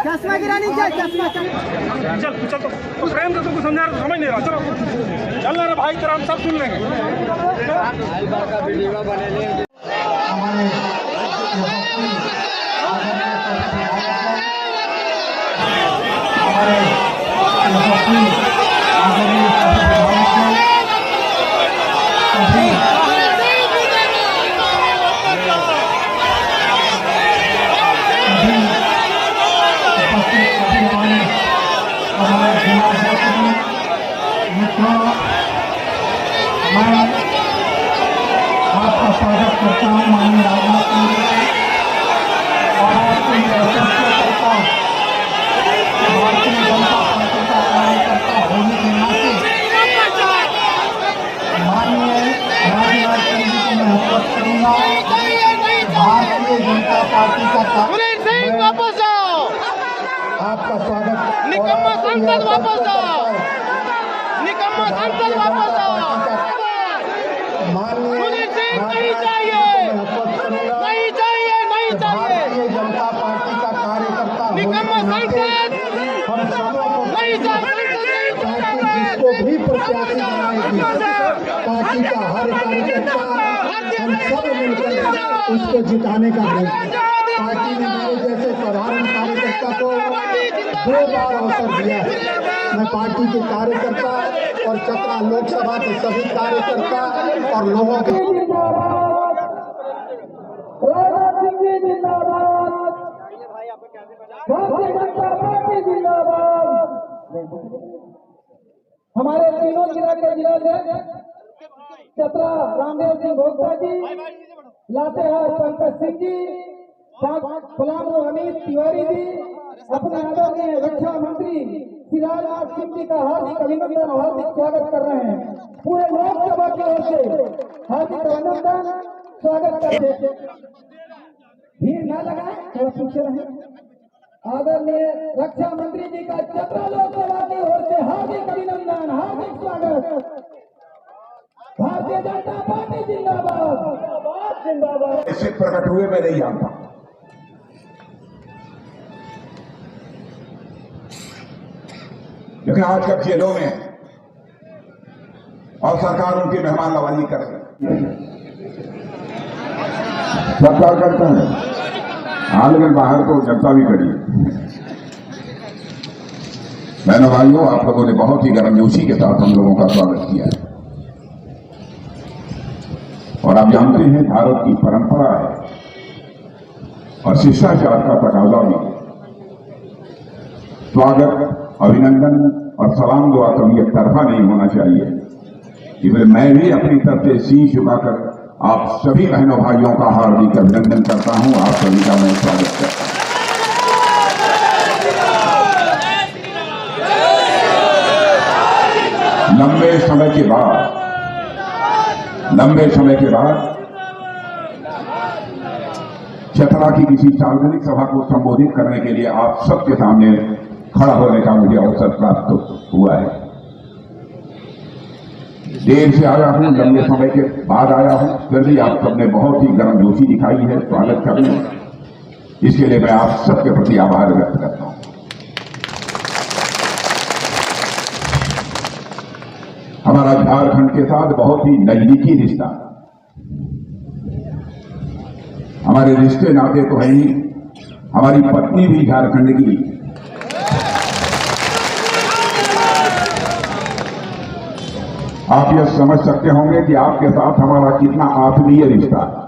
चश्मा गिरानी चाहिए, चश्मा चल चल तो प्रेम से तुमको समझा रहा, समझ नहीं रहा। चलो चल रहा भाई, तेरा हम सब सुन लेंगे। मैं आपका स्वागत करता हूँ माननीय राजनाथ सिंह और आपकी करता भारतीय जनता पार्टी का कार्यकर्ता होने के नाते माननीय राजनाथ सिंह जी को मैं अनुरोध करूँगा, भारतीय जनता पार्टी का वापस आओ, आपका स्वागत। निकम्मा सांसद वापस आओ, निकम्मा सांसद वापस आओ। माननीय नहीं चाहिए, नहीं चाहिए, नहीं चाहिए। भारतीय जनता पार्टी का कार्यकर्ता निकम्मा सांसद हम सबों को नहीं चाहिए, जिसको भी प्रत्याशी बनाएगी पार्टी का हर कार्यकर्ता हम सब मिलकर उसको जिताने का प्रयास। पार्टी ने मेरे जैसे साधारण कार्यकर्ता को 2 बार अवसर दिया है। मैं पार्टी के कार्यकर्ता और चतरा लोकसभा के सभी कार्यकर्ता और लोगों के राजनाथ सिंह जी जिंदाबाद, भारतीय जनता पार्टी जिंदाबाद। हमारे तीनों जिला के जिलाध्यक्ष चतरा रामदेव सिंह भोक्ता जी, लातेहार पंकज सिंह जी, पलामू अमित तिवारी जी, अपने आदरणीय रक्षा मंत्री श्री राजनाथ सिंह जी का हार्दिक अभिनंदन और हार्दिक स्वागत कर रहे हैं। पूरे लोकसभा की ओर से हार्दिक अभिनंदन स्वागत करते हैं। भीड़ न लगाए, थोड़ा पीछे रहे। आदरणीय रक्षा मंत्री जी का चतरा लोकसभा की ओर से हार्दिक अभिनंदन, हार्दिक स्वागत। भारतीय जनता पार्टी जिंदाबाद, जिंदाबाद। ऐसे प्रकट हुए मैं नहीं जानता, लेकिन आजकल जेलों में और सरकार उनकी मेहमान नवाजी कर रही, सरकार करता है। हाल में बाहर तो जनता भी खड़ी है। बहनों भाइयों, आप लोगों ने बहुत ही गर्मजोशी के साथ हम लोगों का स्वागत किया है और आप जानते हैं भारत की परंपरा है और शिष्टाचार का तकाजा भी। स्वागत, अभिनंदन और सलाम दुआ कभी एक तरफा नहीं होना चाहिए। इसलिए मैं भी अपनी तरफ से शीश झुकाकर आप सभी बहनों भाइयों का हार्दिक अभिनंदन करता हूं। आप सभी का मैं स्वागत करता हूं। लंबे समय के बाद चतरा की किसी सार्वजनिक सभा को संबोधित करने के लिए आप सबके सामने खड़ा होने का मुझे अवसर प्राप्त हुआ है। देर से आया हूं, लंबे समय के बाद आया हूं, फिर भी आप सबने बहुत ही गर्मजोशी दिखाई है स्वागत करने। इसके लिए मैं आप सबके प्रति आभार व्यक्त करता हूं। हमारा झारखंड के साथ बहुत ही नजदीकी रिश्ता, हमारे रिश्ते नाते तो है ही, हमारी पत्नी भी झारखंड की। आप यह समझ सकते होंगे कि आपके साथ हमारा कितना आत्मीय रिश्ता है।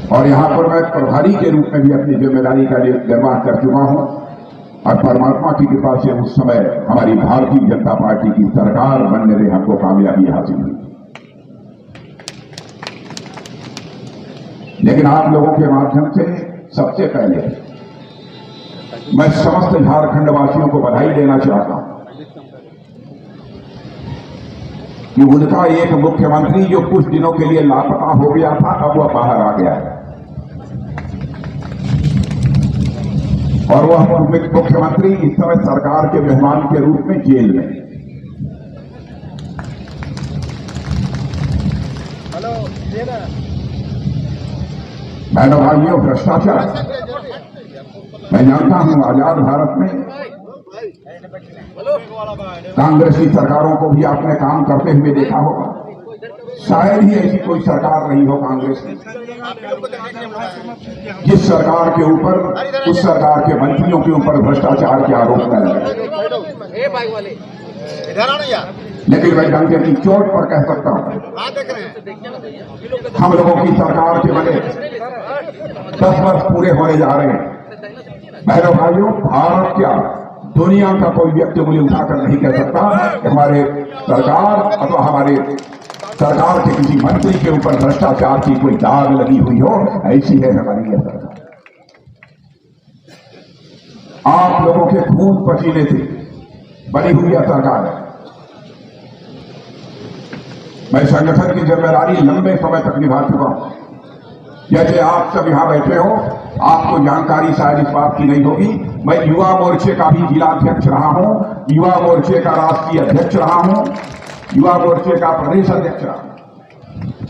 और यहां पर मैं प्रभारी के रूप में भी अपनी जिम्मेदारी का निर्वाह कर चुका हूं और परमात्मा की कृपा से उस समय हमारी भारतीय जनता पार्टी की सरकार बनने में हमको कामयाबी हासिल हुई। लेकिन आप लोगों के माध्यम से सबसे पहले मैं समस्त झारखंड वासियों को बधाई देना चाहता हूं। कि उनका एक मुख्यमंत्री जो कुछ दिनों के लिए लापता हो गया था, अब वह बाहर आ गया है और वह मुख्यमंत्री इस समय सरकार के मेहमान के रूप में जेल में। बहनों भाइयों, भ्रष्टाचार, मैं जानता हूं आजाद भारत में कांग्रेस की सरकारों को भी आपने काम करते हुए देखा होगा। शायद ही ऐसी कोई सरकार रही हो कांग्रेस की जिस सरकार के ऊपर, उस सरकार के मंत्रियों के ऊपर भ्रष्टाचार के आरोप न लगे। लेकिन मैं डंके की चोट पर कह सकता हूं, हम लोगों की सरकार के बने 10 वर्ष पूरे होने जा रहे हैं। बहनों भाइयों, भारत क्या दुनिया का कोई व्यक्ति उंगली उठाकर नहीं कह सकता कि हमारे सरकार अथवा हमारे सरकार के किसी मंत्री के ऊपर भ्रष्टाचार की कोई दाग लगी हुई हो। ऐसी है हमारी यह सरकार। आप लोगों के खून पसीने से बनी हुई यह सरकार है। मैं संगठन की जिम्मेदारी लंबे समय तक निभा चुका हूं। जैसे आप सब यहां बैठे हो, आपको जानकारी शायद इस बात की नहीं होगी, मैं युवा मोर्चे का भी जिलाध्यक्ष रहा हूं, युवा मोर्चे का राष्ट्रीय अध्यक्ष रहा हूं, युवा मोर्चे का प्रदेश अध्यक्ष रहा हूं,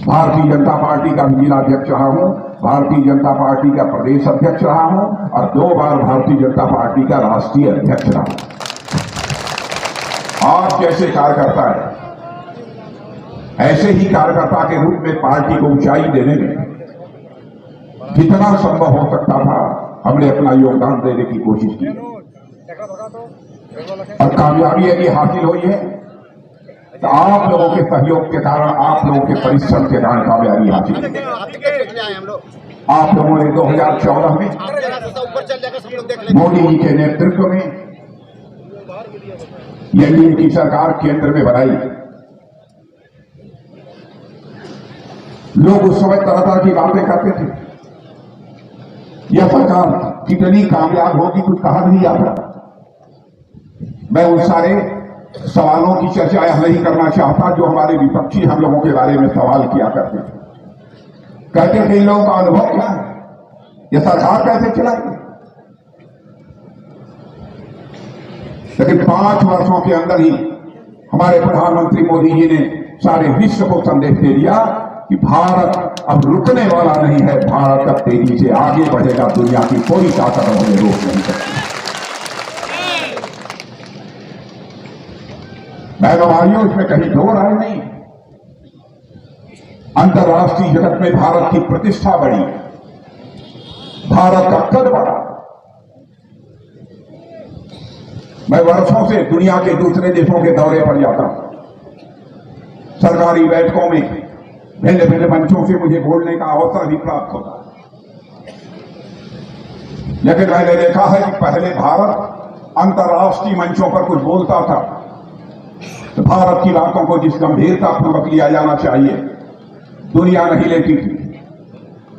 भारतीय जनता पार्टी का भी जिलाध्यक्ष रहा हूं, भारतीय जनता पार्टी का प्रदेश अध्यक्ष रहा हूं और 2 बार भारतीय जनता पार्टी का राष्ट्रीय अध्यक्ष रहा हूं। आप जैसे कार्यकर्ता है, ऐसे ही कार्यकर्ता के रूप में पार्टी को ऊंचाई देने में जितना संभव हो सकता था हमने अपना योगदान देने की कोशिश की और कामयाबी यदि हासिल हुई है तो आप लोगों के सहयोग के कारण, आप लोगों के परिश्रम के कारण कामयाबी हासिल हुई। आप लोगों ने 2014 में मोदी जी के नेतृत्व में एनडीए की सरकार केंद्र में बनाई। लोग उस समय तरह तरह की बातें करते थे, यह सरकार कितनी कामयाब होगी, कुछ कहा नहीं जाता। मैं उन सारे सवालों की चर्चा यह नहीं करना चाहता जो हमारे विपक्षी हम लोगों के बारे में सवाल किया करते थे। कहते थे इन लोगों का अनुभव क्या है, यह सरकार कैसे चलाएगी। लेकिन 5 वर्षों के अंदर ही हमारे प्रधानमंत्री मोदी जी ने सारे विश्व को संदेश दे दिया कि भारत अब रुकने वाला नहीं है, भारत अब तेजी से आगे बढ़ेगा, दुनिया की कोई ताकत हमें रोक नहीं सकती। बहनों भाइयों, इसमें कहीं दो राय नहीं। अंतर्राष्ट्रीय जगत में भारत की प्रतिष्ठा बढ़ी, भारत का कद बढ़ा। मैं वर्षों से दुनिया के दूसरे देशों के दौरे पर जाता हूं, सरकारी बैठकों में भिन्न भिन्न मंचों से मुझे बोलने का अवसर भी प्राप्त होता है। लेकिन मैंने देखा है कि पहले भारत अंतर्राष्ट्रीय मंचों पर कुछ बोलता था तो भारत की बातों को जिस गंभीरतापूर्वक लिया जाना चाहिए दुनिया नहीं लेती थी।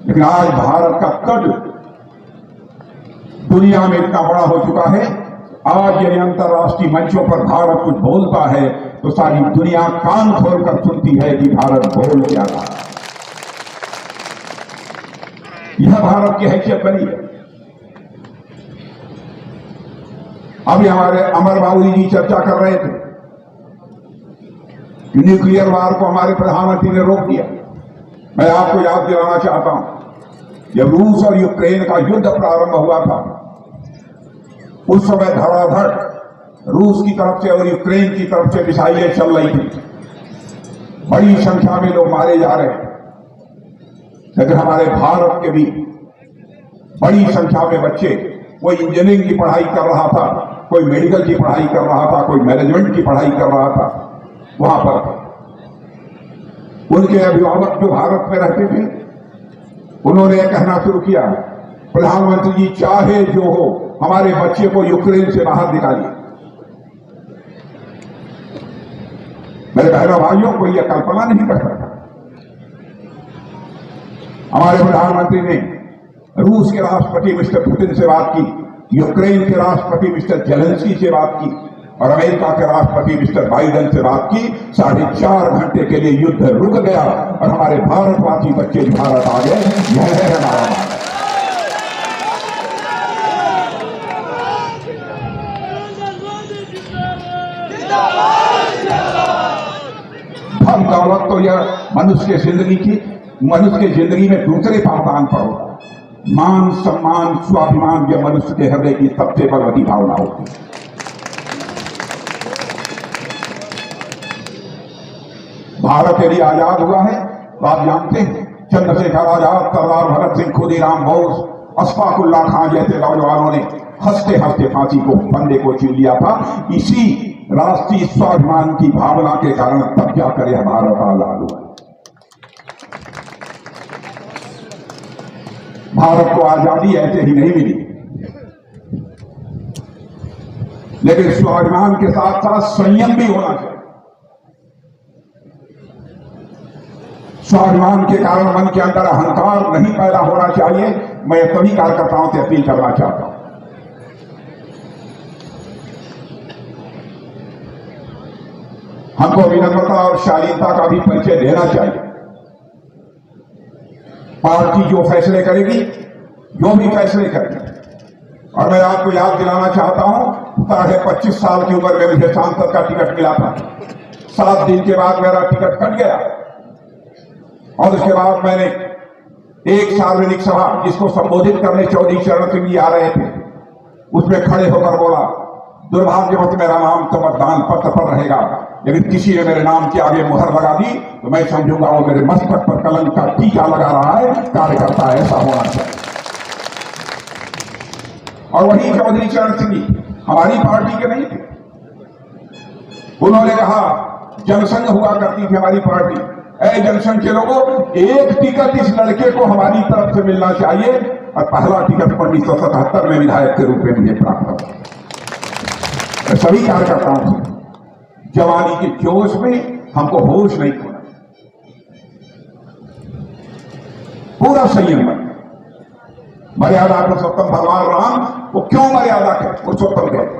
लेकिन आज भारत का कद दुनिया में इतना बड़ा हो चुका है, आज यदि अंतर्राष्ट्रीय मंचों पर भारत कुछ बोलता है तो सारी दुनिया कान खोलकर सुनती है कि भारत बोल क्या रहा है। यह भारत की हैसियत बनी है। अभी हमारे अमर बाबू जी चर्चा कर रहे थे कि न्यूक्लियर वार को हमारे प्रधानमंत्री ने रोक दिया। मैं आपको याद दिलाना चाहता हूं, जब रूस और यूक्रेन का युद्ध प्रारंभ हुआ था उस समय धड़ाधड़ रूस की तरफ से और यूक्रेन की तरफ से मिसाइलें चल रही थी, बड़ी संख्या में लोग मारे जा रहे हैं। लेकिन हमारे भारत के भी बड़ी संख्या में बच्चे, कोई इंजीनियरिंग की पढ़ाई कर रहा था, कोई मेडिकल की पढ़ाई कर रहा था, कोई मैनेजमेंट की पढ़ाई कर रहा था, वहां पर उनके अभिभावक जो भारत में रहते थे उन्होंने कहना शुरू किया, प्रधानमंत्री जी चाहे जो हो हमारे बच्चे को यूक्रेन से बाहर निकालिए। मेरे बहनों भाइयों, कोई यह कल्पना नहीं कर सकता। हमारे प्रधानमंत्री ने रूस के राष्ट्रपति मिस्टर पुतिन से बात की, यूक्रेन के राष्ट्रपति मिस्टर जेलेंस्की से बात की और अमेरिका के राष्ट्रपति मिस्टर बाइडेन से बात की, 4.5 घंटे के लिए युद्ध रुक गया और हमारे भारतवासी बच्चे भारत आ गए। यह है हमारा भारत। धन दौलत तो यह मनुष्य की जिंदगी में दूसरे पावदान पर होता है। मान सम्मान स्वाभिमान यह मनुष्य के हृदय की सबसे बड़ी भावना होती है। भारत यदि आजाद हुआ है तो आप जानते हैं चंद्रशेखर आजाद, सरदार भगत सिंह, खुदीराम बोस, अशफाक उल्लाह खां जैसे नौजवानों ने हंसते हंसते फांसी को फंदे को छीन लिया था। इसी राष्ट्रीय स्वाभिमान की भावना के कारण तब जाकर यह भारत आजाद हुआ। भारत को आजादी ऐसे ही नहीं मिली, लेकिन स्वाभिमान के साथ साथ संयम भी होना चाहिए। स्वाभिमान के कारण मन के अंदर अहंकार नहीं पैदा होना चाहिए। मैं सभी कार्यकर्ताओं से अपील करना चाहता हूं, हमको विनम्रता और शालीनता का भी परिचय देना चाहिए। पार्टी जो फैसले करेगी, जो भी फैसले करेगी, और मैं आपको याद दिलाना चाहता हूं, 25 साल की उम्र में मुझे सांसद का टिकट मिला था। 7 दिन के बाद मेरा टिकट कट गया और उसके बाद मैंने एक सार्वजनिक सभा जिसको संबोधित करने चौधरी चरण सिंह जी आ रहे थे, उसमें खड़े होकर बोला, दुर्भाग्यवश मेरा नाम तो मतदान पत्र पर रहेगा, यदि किसी ने मेरे नाम के आगे मुहर लगा दी तो मैं समझूंगा वो मेरे मस्तक पर कलंक का टीका लगा रहा है। कार्यकर्ता ऐसा होना चाहिए। और वही चौधरी चरण सिंह जी हमारी पार्टी के नहीं थे। उन्होंने कहा, जनसंघ हुआ करती थी हमारी पार्टी, ऐ जनसंघ के लोगों, एक टिकट इस लड़के को हमारी तरफ से मिलना चाहिए। और पहला टिकट 1977 में विधायक के रूप में मुझे प्राप्त हुआ। सभी कार्यकर्ताओं से जवानी के जोश में हमको होश नहीं खोना, पूरा संयम बन। मर्यादा पुरुषोत्तम भगवान राम वो क्यों मर्यादा के पुरुषोत्तम कहते,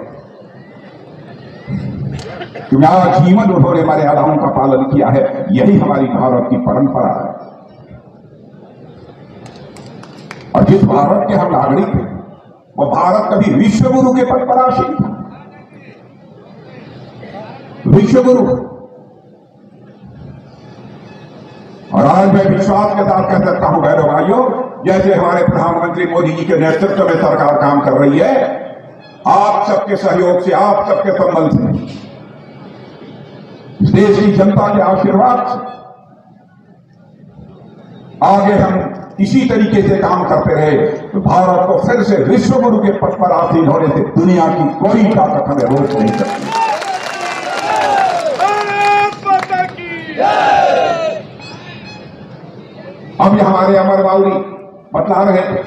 क्योंकि आजीवन उन्होंने मर्यादाओं का पालन किया है। यही हमारी भारत की परंपरा है। और जिस भारत के हम नागरिक हैं, वो भारत कभी विश्वगुरु के पद पर आसीन था। विश्वगुरु। और आज मैं विश्वास के साथ कह सकता हूं बहनों भाइयों, जैसे हमारे प्रधानमंत्री मोदी जी के नेतृत्व में सरकार काम कर रही है, आप सबके सहयोग से, आप सबके संबल से, इस देश की जनता के आशीर्वाद से आगे हम इसी तरीके से काम करते रहे तो भारत को फिर से विश्वगुरु के पद पर आसीन होने से दुनिया की कोई ताकत हमें रोक नहीं सकती। अब हमारे अमर बाउरी बतला रहे थे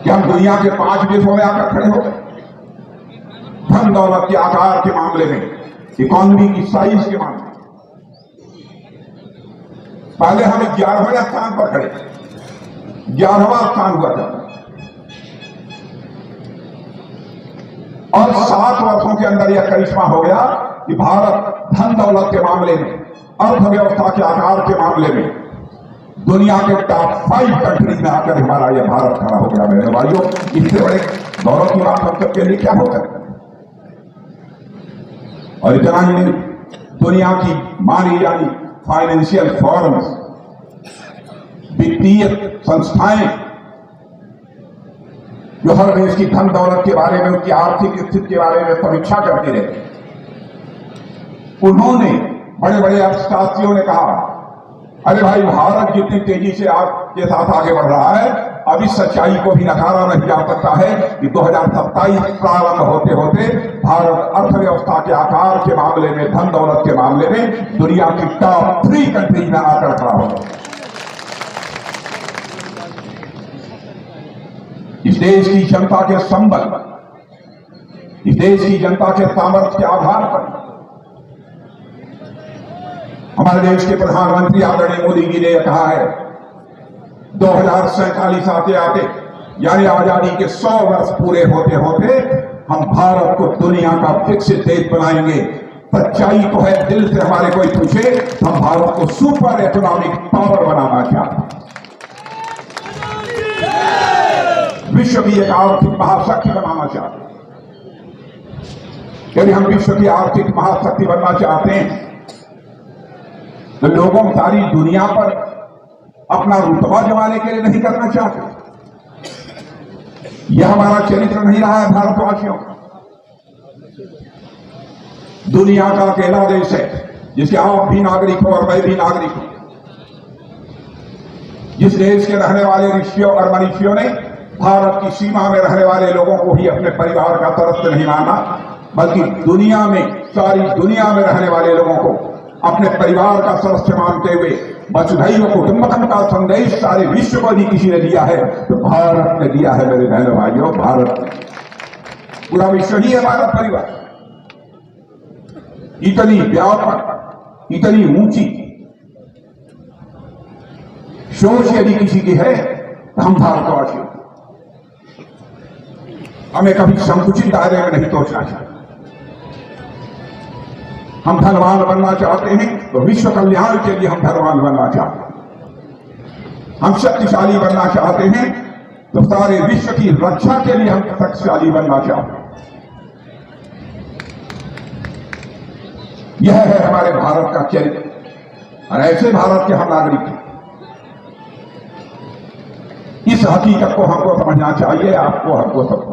कि हम दुनिया के 5 देशों में आकर खड़े हो गए धन दौलत के आकार के मामले में, इकोनॉमी की साइज के मामले में। पहले हम 11वें स्थान पर खड़े, 11वां स्थान हुआ था, और 7 वर्षों के अंदर यह करिश्मा हो गया कि भारत धन दौलत के मामले में, अर्थव्यवस्था के आकार के मामले में दुनिया के टॉप 5 कंट्रीज में आकर हमारा यह भारत खड़ा हो गया। मेरे भाइयों, इससे बड़े गौरव की बात हम सबके लिए क्या हो सकता है। और इतना ही नहीं, दुनिया की मानी जानी फाइनेंशियल फॉर्म्स, वित्तीय संस्थाएं जो हर देश की धन दौलत के बारे में, उसकी आर्थिक स्थिति के बारे में समीक्षा करती रहती, उन्होंने, बड़े बड़े अर्थशास्त्रियों ने कहा, अरे भाई, भारत जितनी तेजी से आपके साथ आगे बढ़ रहा है, अब इस सच्चाई को भी नकारा नहीं जा सकता है कि 2027 प्रारंभ होते होते भारत अर्थव्यवस्था के आकार के मामले में, धन दौलत के मामले में दुनिया की टॉप 3 कंट्री में आकर खड़ा होगा। इस देश की जनता के संबल, इस देश की जनता के सामर्थ्य के आधार पर हमारे देश के प्रधानमंत्री आदरणीय मोदी जी ने कहा है, 2047 आते आते, यानी आजादी के 100 वर्ष पूरे होते होते हम भारत को दुनिया का विकसित देश बनाएंगे। सच्चाई तो है, दिल से हमारे कोई पूछे, हम भारत को सुपर इकोनॉमिक पावर बनाना चाहते हैं, विश्व की एक आर्थिक महाशक्ति बनाना चाहते हैं। यदि हम विश्व की आर्थिक महाशक्ति बनना चाहते हैं तो लोगों सारी दुनिया पर अपना रुतबा जमाने के लिए नहीं करना चाहते। यह हमारा चरित्र नहीं रहा है भारतवासियों का। दुनिया का अकेला देश है जिसके आप भी नागरिक हो और मैं भी नागरिक हूं, जिस देश के रहने वाले ऋषियों और मनीषियों ने भारत की सीमा में रहने वाले लोगों को ही अपने परिवार का सदस्य नहीं माना, बल्कि दुनिया में, सारी दुनिया में रहने वाले लोगों को अपने परिवार का सदस्य मानते हुए वसुधैव कुटुंबकम का संदेश सारे विश्व को भी किसी ने दिया है तो भारत ने दिया है। मेरे बहनों भाइयों, भारत ने, पूरा विश्व ही है भारत परिवार। इतनी व्यापक, इतनी ऊंची सोच यदि किसी की है तो हम भारतवासी, हमें कभी संकुचित दायरे में नहीं सोचना चाहिए। हम धनवान बनना चाहते हैं तो विश्व कल्याण के लिए हम धनवान बनना चाहते हैं। हम शक्तिशाली बनना चाहते हैं तो सारे विश्व की रक्षा के लिए हम शक्तिशाली बनना चाहते हैं। यह है हमारे भारत का चरित्र और ऐसे भारत के हम नागरिक हैं। इस हकीकत को हमको समझना चाहिए, आपको, हमको सबको।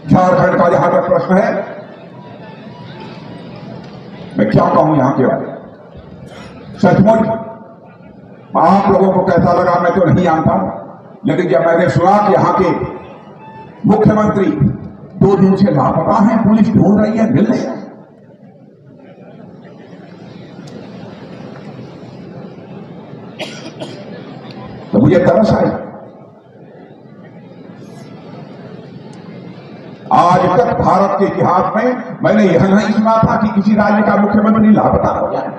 झारखंड का जहां तक प्रश्न है, मैं क्या कहूं यहां के बारे में, सचमुच आप लोगों को कैसा लगा मैं तो नहीं जानता हूं, लेकिन जब मैंने सुना कि यहां के मुख्यमंत्री 2 दिन से लापता हैं, पुलिस ढूंढ रही है, मिल नहीं रहे, तो मुझे तरस आई। आज तक भारत के इतिहास में मैंने यह नहीं सुना था कि किसी राज्य का मुख्यमंत्री लापता हो जाए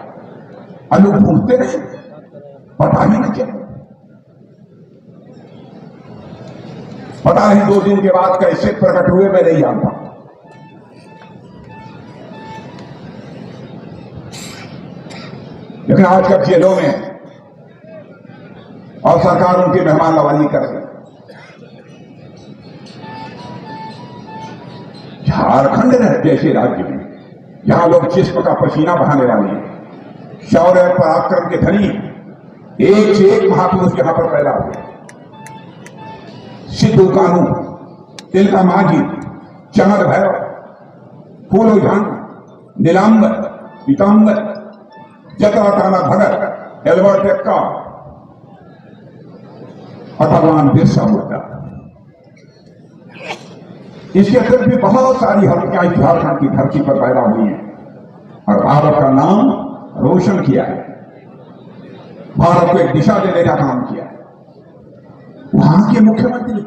और लोग ढूंढते रहे, पता ही नहीं चले। पता नहीं 2 दिन के बाद कैसे प्रकट हुए, मैं नहीं जानता। लेकिन आजकल जेलों में और सरकार उनकी मेहमान नवाजी कर रही है। झारखंड जैसे राज्य में जहां लोग जिस्म का पसीना बहाने वाले हैं, शौर्य पराक्रम के धनी, एक से एक महापुरुष यहां पर पैदा हुए, सिद्धू कानू, तिलका मांझी, चमर भैरव, फूलो झांग, नीलांबर, पीतांबर, जतरा टाना भगत, एल्बर्ट एक्का और भगवान बिरसा मुंडा। इसके अंदर भी बहुत सारी हत्याएं झारखंड की धरती पर पैदा हुई हैं और भारत का नाम रोशन किया है, भारत को एक दिशा देने का काम किया है। वहां के मुख्यमंत्री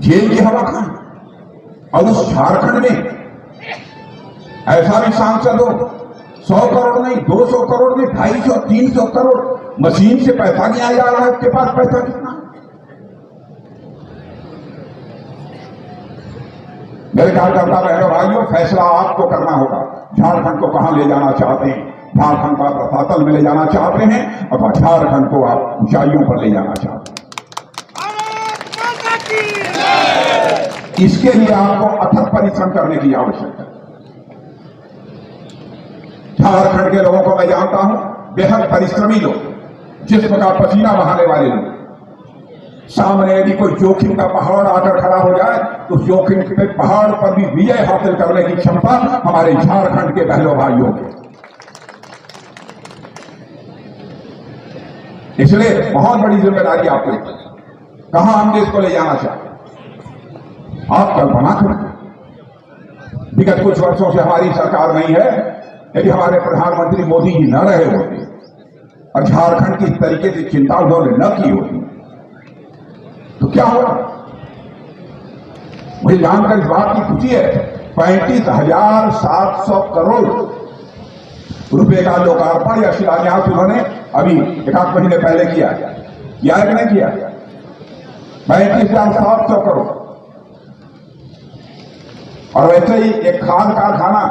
जेल की हवा खान, और उस झारखंड में ऐसा भी सांसद हो 100 करोड़ नहीं, 200 करोड़ नहीं, 250, 300 करोड़ मशीन से पैसा नहीं आ जा रहा है, उसके पास पैसा कितना? मेरे कार्यकर्ता बहनों भाइयों, फैसला आपको करना होगा। झारखंड को कहां ले जाना चाहते हैं? झारखंड को आप रसातल में ले जाना चाहते हैं अथवा झारखंड को आप ऊंचाइयों पर ले जाना चाहते हैं? इसके लिए आपको अथक परिश्रम करने की आवश्यकता है। झारखंड के लोगों को मैं जानता हूं, बेहद परिश्रमी लोग, जिस्म का पसीना बहाने वाले लोग। सामने यदि कोई जोखिम का पहाड़ आकर खड़ा हो जाए तो जोखिम के पहाड़ पर भी विजय हासिल करने की क्षमता हमारे झारखंड के बहनों भाइयों की। इसलिए बहुत बड़ी जिम्मेदारी आपको, कहां हम देश को ले जाना चाहते हैं आप कल्पना करें। विगत कुछ वर्षों से हमारी सरकार नहीं है, यदि हमारे प्रधानमंत्री मोदी जी न रहे होते और झारखंड की इस तरीके से चिंता उन्होंने न की होती तो क्या होगा? मुझे जानकर इस बात की खुशी है, 35,700 करोड़ रुपए का लोकार्पण या शिलान्यास उन्होंने अभी 1-8 महीने पहले किया है कि नहीं किया? 35,700 करोड़ और वैसे ही एक खाद कारखाना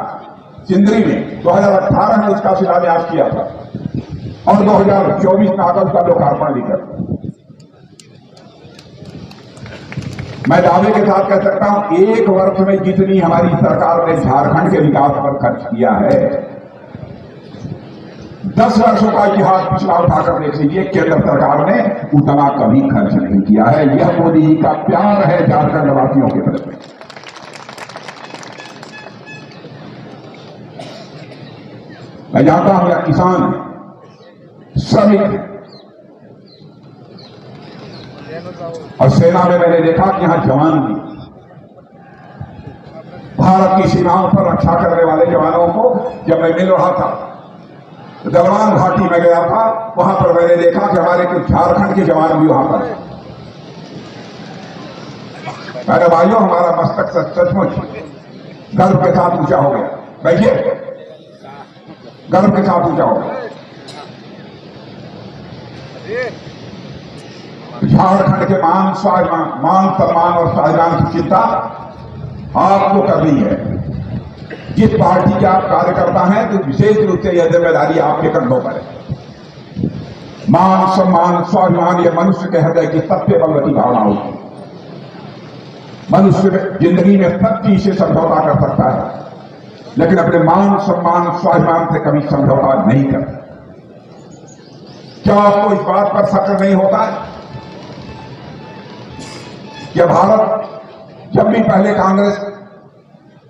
सिंदरी में 2018 में उसका शिलान्यास किया था और 2024 में आकर उसका लोकार्पण भी कर। मैं दावे के साथ कह सकता हूं, एक वर्ष में जितनी हमारी सरकार ने झारखंड के विकास पर खर्च किया है, 10 वर्षों का इतिहास पिछला उठाकर देख लीजिए, केंद्र सरकार ने उतना कभी खर्च नहीं किया है। यह मोदी जी का प्यार है झारखंड वासियों के प्रति। मैं जानता हूं यह किसान श्रमिक और सेना में मैंने देखा कि यहां जवान भी, भारत की सीमाओं पर रक्षा करने वाले जवानों को जब मैं मिल रहा था, गलवान घाटी में गया था, वहां पर मैंने देखा कि हमारे कुछ झारखंड के जवान भी वहां पर। मेरे भाइयों, हमारा मस्तक सचमुच गर्व के साथ ऊंचा हो गया। बैठिए, गर्व के साथ ऊंचा हो गया। झारखंड के मान सम्मान और स्वाभिमान की चिंता आपको करनी है। जिस पार्टी के आप कार्यकर्ता हैं, तो विशेष रूप से यह जिम्मेदारी आपके कंधों पर है। मान सम्मान स्वाभिमान यह मनुष्य के हृदय की सबसे बलवती भावना होती है। मनुष्य जिंदगी में सब चीज से समझौता कर सकता है, लेकिन अपने मान सम्मान स्वाभिमान से कभी समझौता नहीं करता। क्या आपको इस बात पर फक्र नहीं होता है कि भारत जब भी पहले कांग्रेस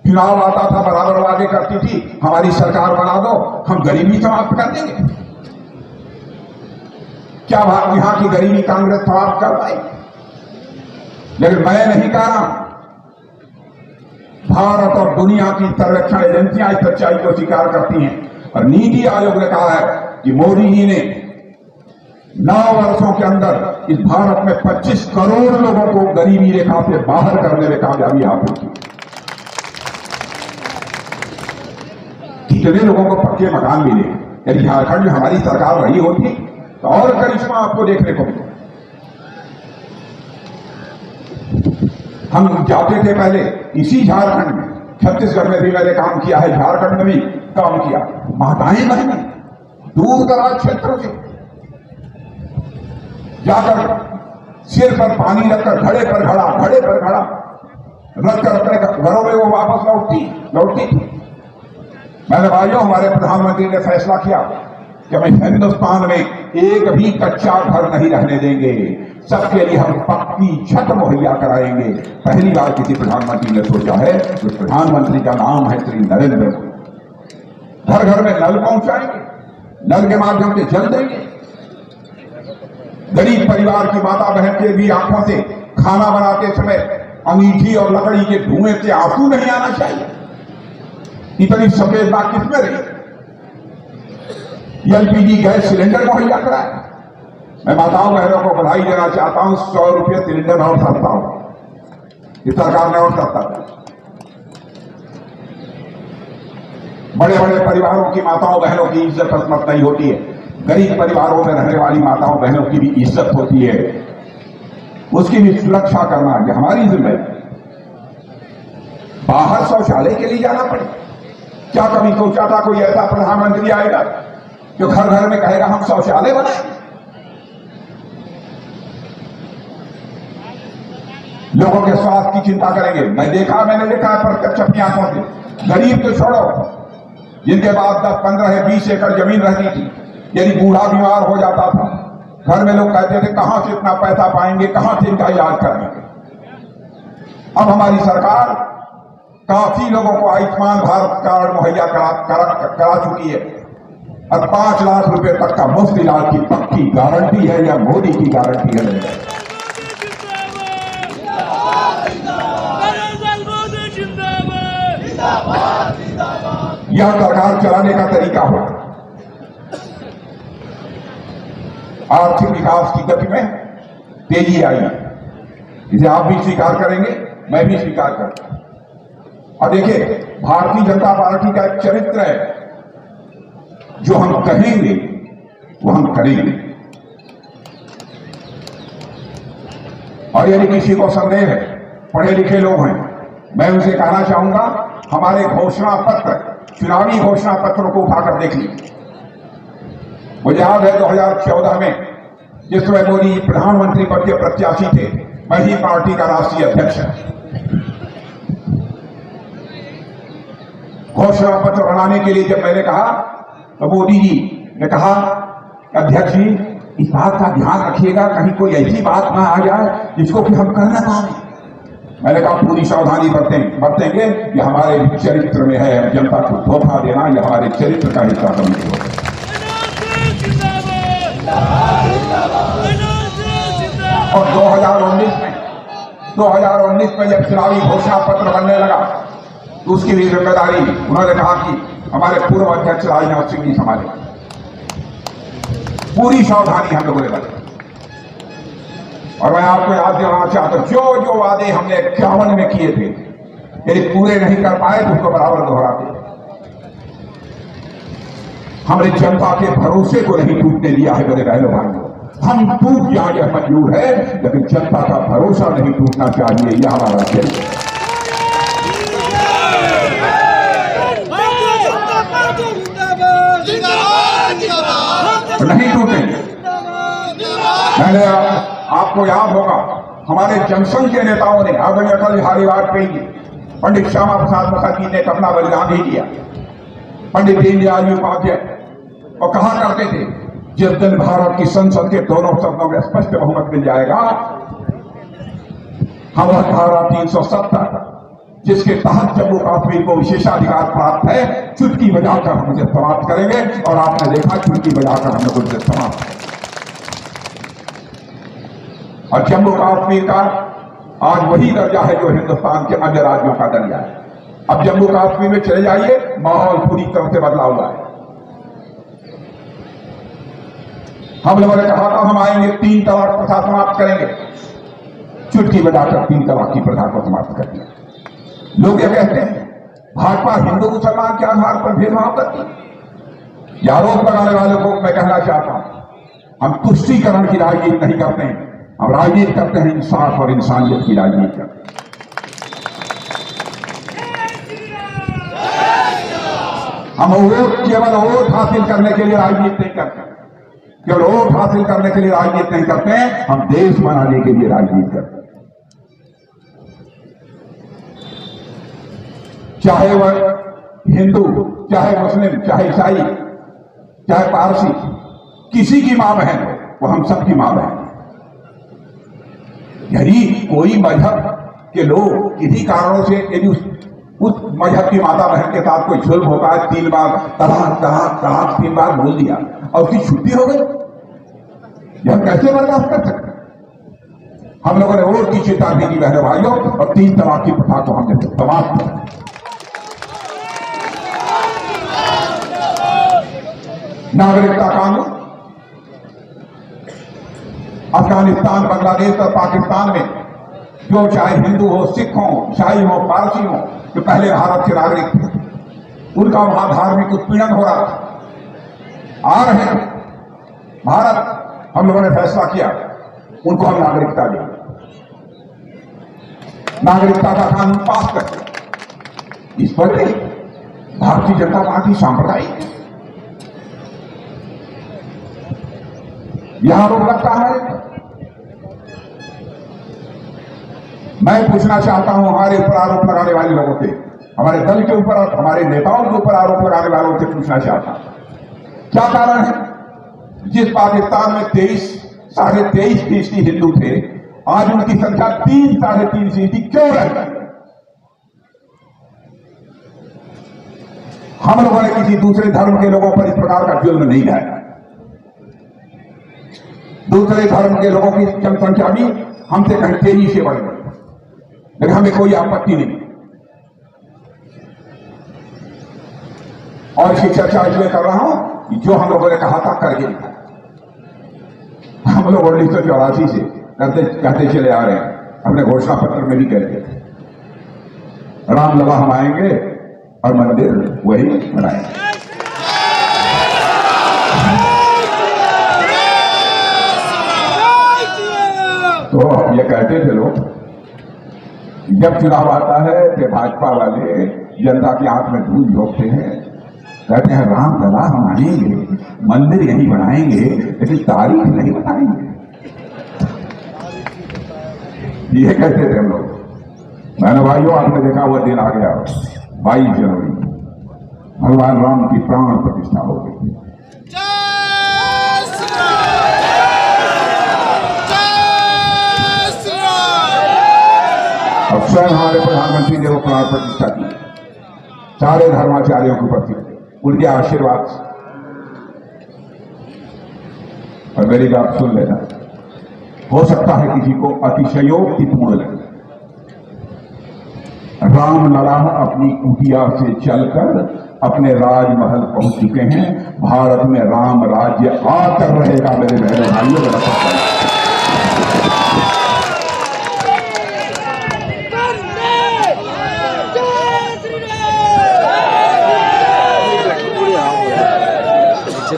चुनाव आता था बराबर वादे करती थी, हमारी सरकार बना दो, हम गरीबी समाप्त कर देंगे। क्या यहां की गरीबी कांग्रेस समाप्त कर पाई? लेकिन मैं नहीं कह रहा। भारत और दुनिया की सर्वेक्षण एजेंसियां इस सच्चाई को स्वीकार करती हैं और नीति आयोग ने कहा है कि मोदी जी ने 9 वर्षों के अंदर इस भारत में 25 करोड़ लोगों को गरीबी रेखा से बाहर करने में कामयाबी हासिल की। कितने लोगों को पक्के मकान मिले। यदि झारखंड में हमारी सरकार रही होती तो और करिश्मा आपको देखने को मिले। हम जाते थे पहले इसी झारखंड में, छत्तीसगढ़ में भी मैंने काम किया है, झारखंड में भी काम किया। माताएं बहनें दूर दराज क्षेत्रों से जाकर सिर पर पानी रखकर घड़े पर खड़ा रखकर अपने घरों में वो वापस लौटती थी। मेरे भाइयों, हमारे प्रधानमंत्री ने फैसला किया कि हम हिंदुस्तान में एक भी कच्चा घर नहीं रहने देंगे, सबके लिए हम पक्की छत मुहैया कराएंगे। पहली बार किसी प्रधानमंत्री ने सोचा है। उस प्रधानमंत्री का नाम है श्री नरेंद्र मोदी। घर घर में नल पहुंचाएंगे, नल के माध्यम से जल देंगे। गरीब परिवार की माता बहन के भी आंखों से खाना बनाते समय अंगीठी और लकड़ी के धुएं से आंसू नहीं आना चाहिए। इतनी संवेदना किसमें रही? एलपीजी गैस सिलेंडर मुहैया कराए। मैं माताओं बहनों को बधाई देना चाहता हूं। 100 रुपये सिलेंडर और सस्ता हो, इस सरकार ने और सस्ता किया। बड़े बड़े परिवारों की माताओं बहनों की इज्जत असमत नहीं होती है। गरीब परिवारों में रहने वाली माताओं बहनों की भी इज्जत होती है, उसकी भी सुरक्षा करना ये हमारी जिम्मेदारी। बाहर शौचालय के लिए जाना पड़े। क्या कभी सोचा था कोई ऐसा प्रधानमंत्री आएगा जो घर घर में कहेगा हम शौचालय बनाएंगे? लोगों के स्वास्थ्य की चिंता करेंगे। मैंने देखा प्रत्यक्ष अपनी आंखों से। गरीब तो छोड़ो, जिनके पास 10, 15 20 एकड़ जमीन रहती थी, यदि बूढ़ा बीमार हो जाता था, घर में लोग कहते थे कहां से इतना पैसा पाएंगे, कहां से इनका इलाज करेंगे। अब हमारी सरकार काफी लोगों को आयुष्मान भारत कार्ड मुहैया करा चुकी है और 5 लाख रुपए तक का मुफ्त इलाज की पक्की गारंटी है। या मोदी की गारंटी है। यह सरकार चलाने का तरीका हो। आर्थिक विकास की गति में तेजी आई, इसे आप भी स्वीकार करेंगे, मैं भी स्वीकार करता हूं। और देखिए, भारतीय जनता पार्टी का एक चरित्र है, जो हम कहेंगे वो हम करेंगे। और यदि किसी को संदेह है, पढ़े लिखे लोग हैं, मैं उनसे कहना चाहूंगा, हमारे घोषणा पत्र, चुनावी घोषणा पत्रों को उठाकर देख लीजिए। मुझे याद है 2014 में जिस समय मोदी प्रधानमंत्री पद के प्रत्याशी थे, मैं ही पार्टी का राष्ट्रीय अध्यक्ष है। घोषणा पत्र बनाने के लिए जब मैंने कहा तो मोदी जी ने कहा, अध्यक्ष जी इस बात का ध्यान रखिएगा कहीं कोई ऐसी बात ना आ जाए जिसको कि हम कर न पाए। मैंने कहा पूरी सावधानी बरतेंगे, ये हमारे चरित्र में है, जनता को धोखा देना ये हमारे चरित्र का हिस्सा नहीं होगा। और 2019 में जब चुनावी घोषणा पत्र बनने लगा तो उसकी भी जिम्मेदारी उन्होंने कहा कि हमारे पूर्व अध्यक्ष राजनाथ सिंह जी संभाले। पूरी सावधानी हम लोगों ने बरती। और मैं आपको याद दिलाना चाहता हूं, जो जो वादे हमने 51 में किए थे यदि पूरे नहीं कर पाए तो उसको बराबर दोहराते। हमने जनता के भरोसे को नहीं टूटने दिया है मेरे बहनों भाइयों। हम टूट जाए यह मंजूर है, लेकिन जनता का भरोसा नहीं टूटना चाहिए, यह हमारा चरित्र है। नहीं टूटेंगे। मैंने आपको याद होगा हमारे जनसंघ के नेताओं ने, आदरणीय अटल बिहारी वाजपेयी जी, पंडित श्यामा प्रसाद मुखर्जी ने अपना बलिदान ही दिया, पंडित दीनदयाल जी उपाध्याय, और कहा करते थे जिस दिन भारत की संसद के दोनों सदनों में स्पष्ट बहुमत मिल जाएगा, हमारा धारा 370 जिसके तहत जम्मू कश्मीर को विशेषाधिकार प्राप्त है, चुटकी बजाकर हम उसे समाप्त करेंगे। और आपने देखा चुटकी बजाकर हम लोग उसे समाप्त करेंगे। और जम्मू कश्मीर का आज वही दर्जा है जो हिंदुस्तान के अन्य राज्यों का दर्जा है। अब जम्मू कश्मीर में चले जाइए, माहौल पूरी तरह से बदला हुआ है। हम लोगों ने कहा था हम आएंगे 3 तलाक प्रथा समाप्त करेंगे, चुटकी बजाकर 3 तलाक की प्रथा को समाप्त करेंगे। लोग ये कहते हैं भाजपा हिंदू मुसलमान के आधार पर भेदभाव करती है। आरोप लगाने वालों को मैं कहना चाहता हूं, हम तुष्टीकरण की राजनीति नहीं करते हैं, हम राजनीति करते हैं इंसाफ और इंसानियत की राजनीति करते हैं। हम केवल वोट हासिल करने के लिए राजनीति नहीं करते, केवल वोट हासिल करने के लिए राजनीति नहीं करते हैं, हम देश बनाने के लिए राजनीति करते हैं। चाहे वह हिंदू, चाहे मुस्लिम, चाहे ईसाई, चाहे पारसी, किसी की मां बहन हो, वो हम सबकी मां बहन है। यदि कोई मजहब के लोग किसी कारणों से यदि उस मजहब की माता बहन के साथ कोई जुल्म होता है, 3 बार तलाक तलाक तलाक 3 बार बोल दिया और उसकी छुट्टी हो गई, यह कैसे बर्दाश्त कर सकते? हम लोगों ने वोट की चिंता की बहनों भाइयों, और 3 तलाक की प्रथा को हमने समाप्त किया। नागरिकता कानून अफगानिस्तान, बांग्लादेश और पाकिस्तान में जो चाहे हिंदू हो, सिख हो, ईसाई हो, पारसी हो, जो पहले भारत के नागरिक थे, उनका वहां धार्मिक उत्पीड़न हो रहा था। आ रहे हैं भारत, हम लोगों ने फैसला किया उनको हम नागरिकता दें, नागरिकता का कानून पास करके। इस पर भारतीय जनता पार्टी सांप्रदायिक यह आरोप लगता है। मैं पूछना चाहता हूं हमारे ऊपर आरोप लगाने वाले लोगों से, हमारे दल के ऊपर और हमारे नेताओं के ऊपर आरोप लगाने वालों से पूछना चाहता हूं, क्या कारण है जिस पाकिस्तान में 23.5% हिंदू थे, आज उनकी संख्या 3-3.5% क्यों रह गई? हम लोगों ने किसी दूसरे धर्म के लोगों पर इस प्रकार का जुल्म नहीं ढाया। दूसरे धर्म के लोगों की जनसंख्या भी हमसे कहीं तेजी से बढ़ गई, लेकिन हमें कोई आपत्ति नहीं। और इसकी चर्चा इसलिए कर रहा हूं कि जो हम लोगों ने कहा था करके दिखाया। हम लोग 1984 से कहते चले आ रहे हैं, अपने घोषणा पत्र में भी कहते हैं रामलला हम आएंगे और मंदिर वही बनाएंगे। तो ये कहते थे लोग जब चुनाव आता है तो भाजपा वाले जनता की आंख में धूल झोंकते हैं, कहते हैं राम लला हम आएंगे, मंदिर यही बनाएंगे, लेकिन तारीख नहीं बताएंगे। ये कहते थे हम लोग। मैंने भाइयों, आपने देखा हुआ दिन आ गया 22 जनवरी, भगवान राम की प्राण प्रतिष्ठा हो गई। अब स्वयं हमारे प्रधानमंत्री ने वो प्राण प्रतिष्ठा की, सारे धर्माचार्यों की उपस्थित, उनके आशीर्वाद से। और मेरी बात सुन लेना, हो सकता है किसी को अतिशयोक्तिपूर्ण लगे, राम लला अपनी कुटिया से चलकर अपने राजमहल पहुंच चुके हैं। भारत में राम राज्य आकर रहेगा मेरे बहनों भाइयों।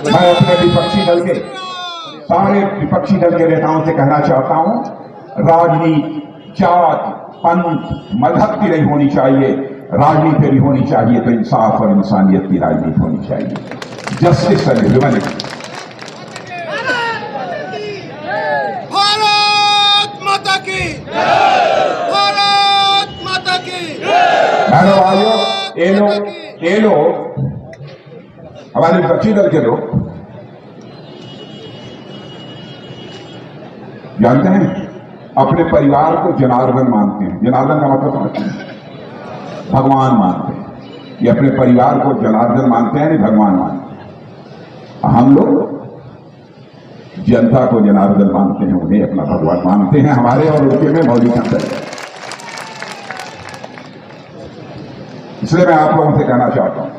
मैं अपने विपक्षी दल के, सारे विपक्षी दल के नेताओं से कहना चाहता हूं, राजनीति जात पंथ मजहब की नहीं होनी चाहिए, राजनीति भी होनी चाहिए तो इंसाफ और इंसानियत की राजनीति होनी चाहिए, जस्टिस एंड ह्यूमैनिटी। भारत माता की, भारत माता की। बहनों भाइयों, ये लोग हमारे विपक्षी दल के लोग जानते हैं, अपने परिवार को जनार्दन मानते हैं। जनार्दन का मतलब समझते हैं, भगवान मानते हैं। ये अपने परिवार को जनार्दन मानते हैं, नहीं भगवान मानते हैं। हम लोग जनता को जनार्दन मानते हैं, उन्हें अपना भगवान मानते हैं। हमारे और उनके में मौलिक अंतर है। इसलिए मैं आप लोगों से कहना चाहता हूं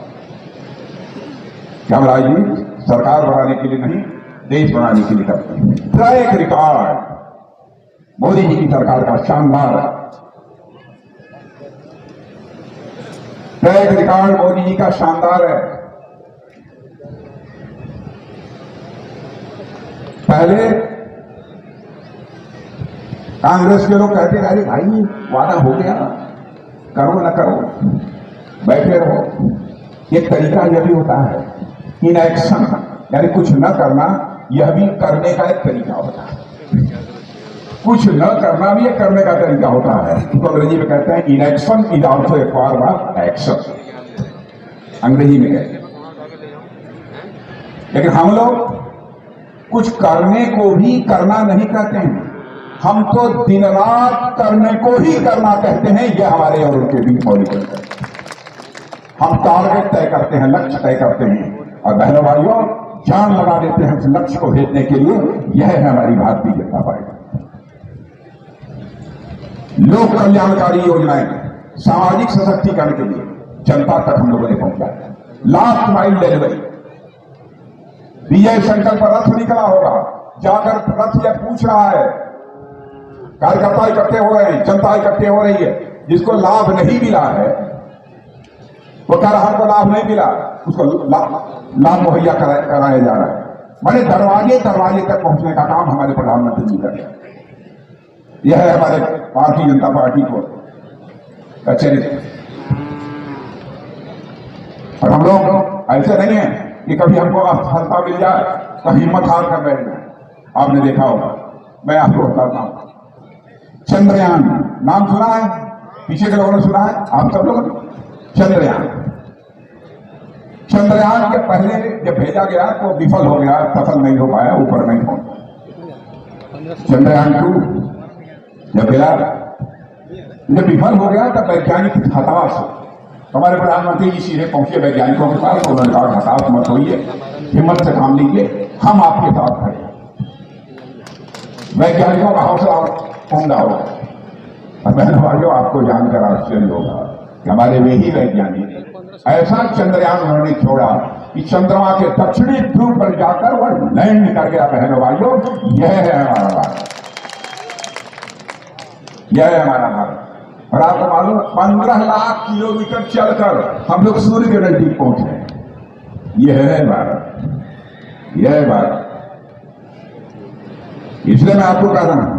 कि हम राजनीति सरकार बनाने के लिए नहीं, देश बनाने के लिए करते हैं। ट्रैक रिकॉर्ड मोदी जी की सरकार का शानदार है। ट्रैक रिकॉर्ड मोदी जी का शानदार है। पहले कांग्रेस के लोग कहते अरे भाई वादा हो गया, करो न करो, बैठे रहो। एक तरीका यह भी होता है, इनएक्शन, यानी कुछ न करना, यह भी करने का एक तरीका होता है। कुछ न करना भी एक करने का तरीका होता है। तो अंग्रेजी में कहते हैं inaction is also a form of action, अंग्रेजी में कहते हैं। लेकिन हम लोग कुछ करने को भी करना नहीं कहते हैं, हम तो दिन रात करने को ही करना कहते हैं। यह हमारे और उनके बीच मौलिक अंतर है। हम टारगेट तय करते हैं, लक्ष्य तय करते हैं, और बहनों भाइयों जान लगा देते हैं उस लक्ष्य को भेजने के लिए। यह है हमारी भारतीय जनता पार्टी। लोक कल्याणकारी योजनाएं सामाजिक सशक्तिकरण के लिए जनता तक हम लोगों ने पहुंचाया। लास्ट माइल डिलीवरी, विजय सेंटर पर रथ निकला होगा, जाकर रथ यह पूछ रहा है, कार्यकर्ता इकट्ठे हो रहे हैं, जनता इकट्ठे हो रही है, जिसको लाभ नहीं मिला है वो कह रहा को लाभ नहीं मिला, उसको लाभ मुहैया कराया जा रहा है। बड़े दरवाजे दरवाजे तक पहुंचने का काम हमारे प्रधानमंत्री जी कर रहे हैं। यह है हमारे भारतीय जनता पार्टी को चरित्र। और हम लोग ऐसे नहीं है कि कभी हमको सफलता मिल जाए तो हिम्मत हार कर बैठ जाए। आपने देखा होगा, मैं आपको बताता हूं, चंद्रयान नाम सुना है, पीछे के लोगों ने सुना है, आप सब लोग। चंद्रयान के पहले जब भेजा गया तो विफल हो गया, सफल नहीं हो पाया, ऊपर नहीं पहुंचा। चंद्रयान 2 जब गया, जब विफल हो गया तब वैज्ञानिक हताश हो। हमारे प्रधानमंत्री जी सीधे पहुंचे वैज्ञानिकों के पास, उन्होंने कहा हताश मत होइए, हिम्मत से काम लीजिए, हम आपके साथ खड़े हैं। वैज्ञानिकों का हौसला उमदा होगा। और बहनों भाइयों, आपको जानकर आश्चर्य होगा कि हमारे वे ही वैज्ञानिक ऐसा चंद्रयान उन्होंने छोड़ा कि चंद्रमा के दक्षिणी ध्रुव पर जाकर वह लैंड कर गया। बहनों भाइयों, यह है हमारा भारत, यह है हमारा भारत। और आपको मालूम 15 लाख किलोमीटर चलकर हम लोग सूर्य के नजदीक पहुंचे। यह है भारत, यह है भारत। इसलिए मैं आपको कह रहा हूं,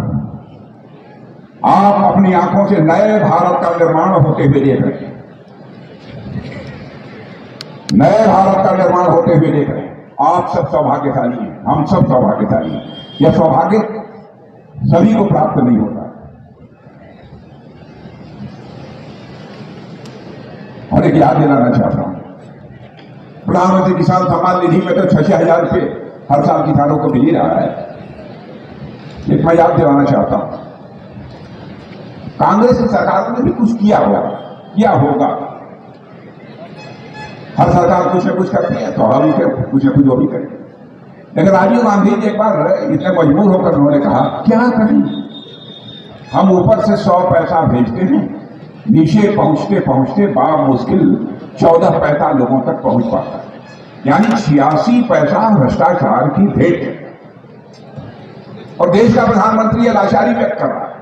आप अपनी आंखों से नए भारत का निर्माण होते हुए देख रहे हैं, नए भारत का निर्माण होते हुए देख रहे हैं। आप सब सौभाग्यशाली हैं, हम सब सौभाग्यशाली हैं। यह सौभाग्य सभी को प्राप्त नहीं होता। और एक याद दिलाना चाहता हूं, प्रधानमंत्री किसान सम्मान निधि में तो 6,000 रुपये हर साल किसानों को मिल ही रहा है। एक मैं याद दिलाना चाहता हूं, कांग्रेस की सरकार ने भी कुछ किया होगा। हर सरकार कुछ न कुछ करती है, तो हम कुछ न कुछ वो भी करेंगे। लेकिन राजीव गांधी जी एक बार इतने मजबूर होकर उन्होंने कहा, क्या करें, हम ऊपर से 100 पैसा भेजते हैं, नीचे पहुंचते पहुंचते मुश्किल 14 पैसा लोगों तक पहुंच पाता है, यानी 86 पैसा भ्रष्टाचार की भेंट है। और देश का प्रधानमंत्री लाचारी व्यक्त कर रहा है।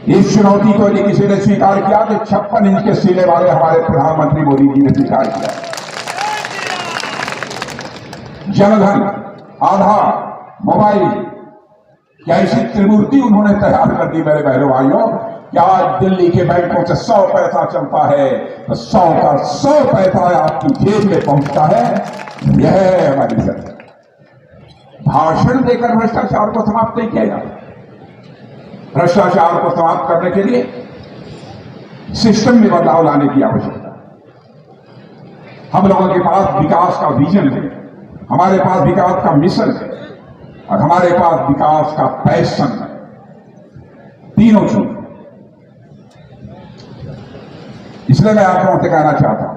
इस चुनौती को यदि किसी ने स्वीकार किया तो 56 इंच के सीने वाले हमारे प्रधानमंत्री मोदी जी ने स्वीकार किया। जनधन, आधार, मोबाइल, क्या ऐसी त्रिमूर्ति उन्होंने तैयार कर दी मेरे बहनों भाइयों। क्या आज दिल्ली के बैंकों से 100 पैसा चलता है तो 100 का 100 पैसा आपकी जेब में पहुंचता है। यह है हमारी सरकार। भाषण देकर भ्रष्टाचार को समाप्त नहीं किया जाता। भ्रष्टाचार को समाप्त करने के लिए सिस्टम में बदलाव लाने की आवश्यकता है। हम लोगों के पास विकास का विजन है, हमारे पास विकास का मिशन है और हमारे पास विकास का पैशन है। तीनों चीज। इसलिए मैं आप लोगों से कहना चाहता हूं,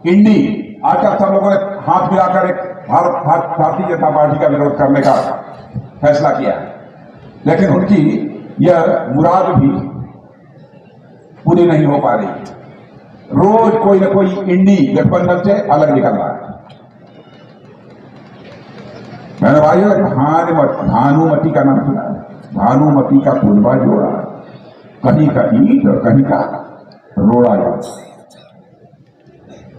इंडी आजकल सब लोगों ने हाथ मिलाकर एक भारतीय जनता पार्टी का विरोध करने का फैसला किया है, लेकिन उनकी यह मुराद भी पूरी नहीं हो पा रही। रोज कोई न कोई इंडी गठबंधन से अलग निकल रहा है। मैंने भाइयों भानुमति का नाम सुना है, भानुमति का कुलबा जोड़ा, कहीं का ईट और कहीं का रोड़ा जोड़ा।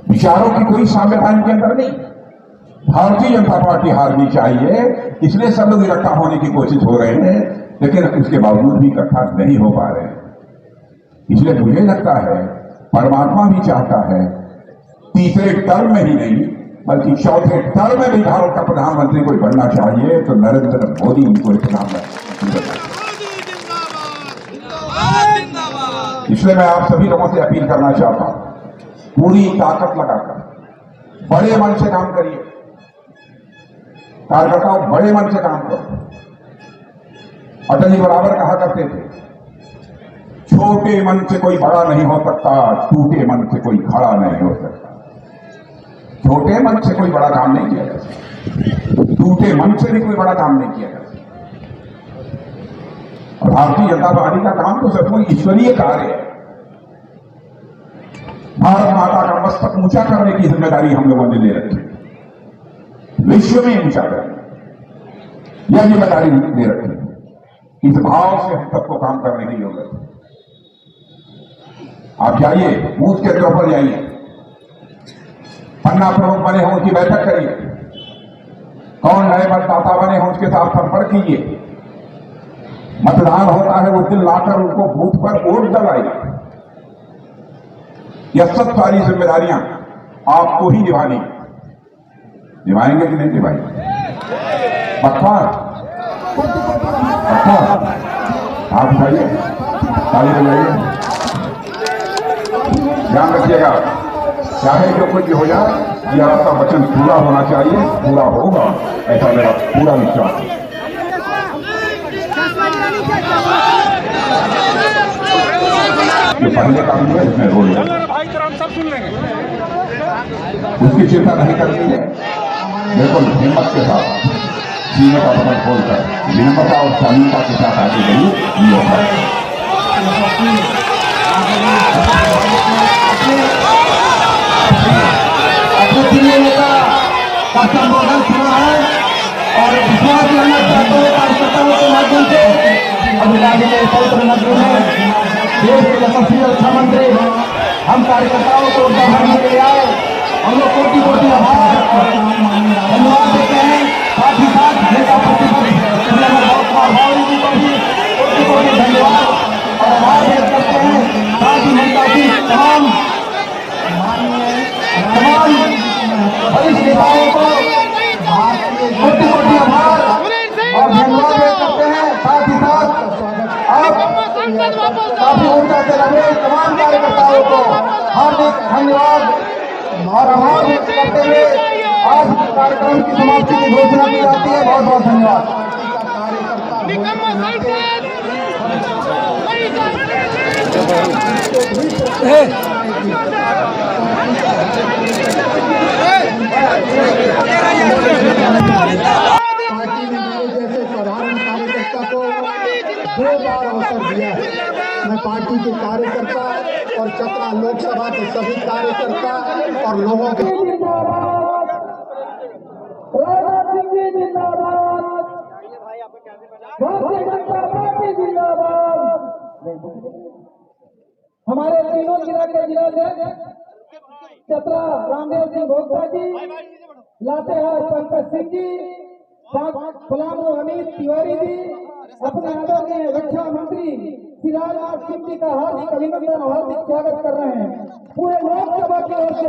विचारों की कोई साम्यता इनके अंदर नहीं। भारतीय जनता पार्टी हारनी चाहिए, इसलिए सब लोग इकट्ठा होने की कोशिश हो रहे हैं, लेकिन उसके बावजूद भी इकट्ठा नहीं हो पा रहे हैं। इसलिए मुझे लगता है परमात्मा भी चाहता है तीसरे टर्म में ही नहीं बल्कि चौथे टर्म में भी भारत का प्रधानमंत्री कोई बनना चाहिए तो नरेंद्र मोदी उनको प्रधानमंत्री बनना। इसलिए मैं आप सभी लोगों से अपील करना चाहता हूं, पूरी ताकत लगाकर बड़े मन से काम करिए। कार्यकर्ताओं, बड़े मन से काम करो। अटल जी बराबर कहा करते थे, छोटे मन से कोई बड़ा नहीं हो सकता, टूटे मन से कोई खड़ा नहीं हो सकता। छोटे मन से कोई बड़ा काम नहीं किया जा सकता, टूटे मन से भी कोई बड़ा काम नहीं किया जा सकता। और भारतीय जनता पार्टी का काम तो सचमुच ईश्वरीय कार्य है। भारत माता का मस्तक ऊंचा करने की जिम्मेदारी हम लोगों ने ले रखी, विश्व में ऊंचा करने यह जिम्मेदारी ले रखी। इस भाव से हम सबको काम करने की जरूरत है। आप जाइए, बूथ के द्वार पर जाइए, पन्ना प्रमुख बने हों उनकी बैठक करिए, कौन नए मतदाता बने हों उसके साथ संपर्क कीजिए। मतदान होता है उस दिन लाकर उनको बूथ पर वोट डलाइए। यह सब सारी जिम्मेदारियां आपको ही निभानी। निभाएंगे कि नहीं निभाएंगे? पक्का आप उठाइए, ताली बजाइए। ध्यान रखिएगा, चाहे जो कुछ भी हो जाए, यह आपका वचन पूरा होना चाहिए, पूरा होगा ऐसा मेरा पूरा विश्वास है। जो पहले काम हुआ इसमें रोल सब सुन लेंगे। उसकी चिंता नहीं करनी है, बिल्कुल हिम्मत के साथ सीने का बटन खोलकर विनम्रता और शालीनता के साथ आगे बढ़िए। का संबोधन सुना है और विश्वास करना चाहते हैं कार्यकर्ताओं के माध्यम से अभिलाषी के पवित्र नगरी में देश के यशस्वी रक्षा मंत्री हम कार्यकर्ताओं को उद्धार के लिए आए। हम लोग कोटि कोटि आभार धन्यवाद देते हैं। साथ ही साथ नेता प्रतिपक्ष बहुत कोटि कोटि धन्यवाद। कार्यक्रम की समाप्ति की घोषणा की जाती है। बहुत बहुत धन्यवाद। निकम्मा सांसद वही पार्टी ने मेरे जैसे साधारण कार्यकर्ता को 2 बार अवसर दिया है। मैं पार्टी के कार्यकर्ता और चतरा लोकसभा के सभी कार्यकर्ता और लोगों के राजनाथ सिंह जी जिंदाबाद, भारतीय जनता पार्टी जिंदाबाद। हमारे तीनों जिला के जिलाध्यक्ष चतरा रामदेव सिंह भोक्ता जी, लातेहार पंकज सिंह जी, पलामू अमित तिवारी जी, अपने आदरणीय रक्षा मंत्री श्री राजनाथ सिंह जी का हार्दिक अभिनंदन और हार्दिक स्वागत कर रहे हैं। पूरे लोकसभा की ओर से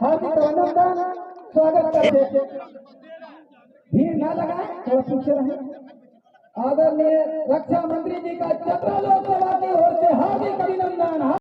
हार्दिक अभिनंदन स्वागत करते हैं। भीड़ न लगाए, थोड़ा पीछे रहे। आदरणीय रक्षा मंत्री जी का चतरा लोकसभा की ओर से हार्दिक अभिनंदन।